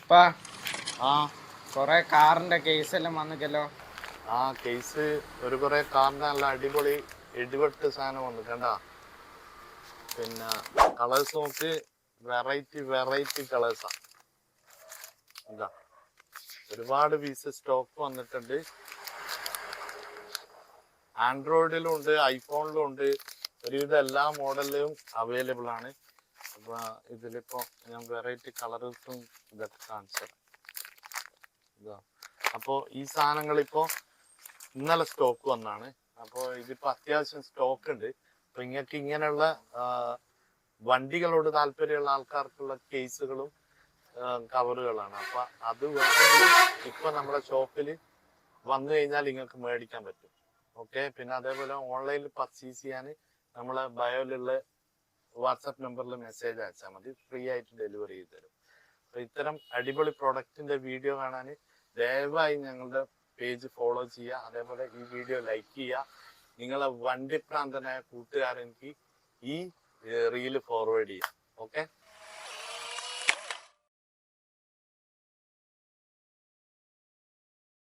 ഇപ്പൊ ആ കൊറേ കാറിന്റെ കേസ് എല്ലാം വന്നിട്ടല്ലോ. ആ കേസ് ഒരു കുറെ കാറിന്റെ നല്ല അടിപൊളി ഇടിവെട്ട് സാധനം വന്നിട്ടുണ്ടാ. പിന്നെ കളേഴ്സ് നോക്ക്, വെറൈറ്റി വെറൈറ്റി കളേഴ്സാ. എന്താ ഒരുപാട് പീസ് സ്റ്റോക്ക് വന്നിട്ടുണ്ട്. ആൻഡ്രോയിഡിലും ഉണ്ട്, ഐഫോണിലും ഉണ്ട്, ഒരുവിധം എല്ലാ മോഡലിലും അവൈലബിൾ ആണ്. അപ്പൊ ഇതിലിപ്പോ ഞാൻ വെറൈറ്റി കളേഴ്സും ഇതൊക്കെ കാണിച്ചത്. അപ്പോ ഈ സാധനങ്ങൾ ഇപ്പോ ഇന്നലെ സ്റ്റോക്ക് വന്നാണ്. അപ്പോൾ ഇതിപ്പോ അത്യാവശ്യം സ്റ്റോക്ക് ഉണ്ട്. അപ്പൊ ഇങ്ങനെയുള്ള വണ്ടികളോട് താല്പര്യമുള്ള ആൾക്കാർക്കുള്ള കേസുകളും കവറുകളാണ്. അപ്പൊ അത് വേണമെങ്കിൽ ഇപ്പൊ നമ്മുടെ ഷോപ്പിൽ വന്നു കഴിഞ്ഞാൽ നിങ്ങൾക്ക് മേടിക്കാൻ പറ്റും. ഓക്കെ, പിന്നെ അതേപോലെ ഓൺലൈനിൽ പർച്ചേസ് ചെയ്യാൻ നമ്മളെ ബയോയിലുള്ള വാട്സാപ്പ് നമ്പറിൽ മെസ്സേജ് അയച്ചാൽ മതി, ഫ്രീ ആയിട്ട് ഡെലിവറി ചെയ്ത് തരും. അപ്പൊ ഇത്തരം അടിപൊളി പ്രൊഡക്റ്റിന്റെ വീഡിയോ കാണാൻ ദയവായി ഞങ്ങളുടെ പേജ് ഫോളോ ചെയ്യുക. അതേപോലെ ഈ വീഡിയോ ലൈക്ക് ചെയ്യുക. നിങ്ങളെ വണ്ടിപ്രാന്തനായ കൂട്ടുകാരനിക്ക് ഈ റീല് ഫോർവേഡ് ചെയ്യാം. ഓക്കെ.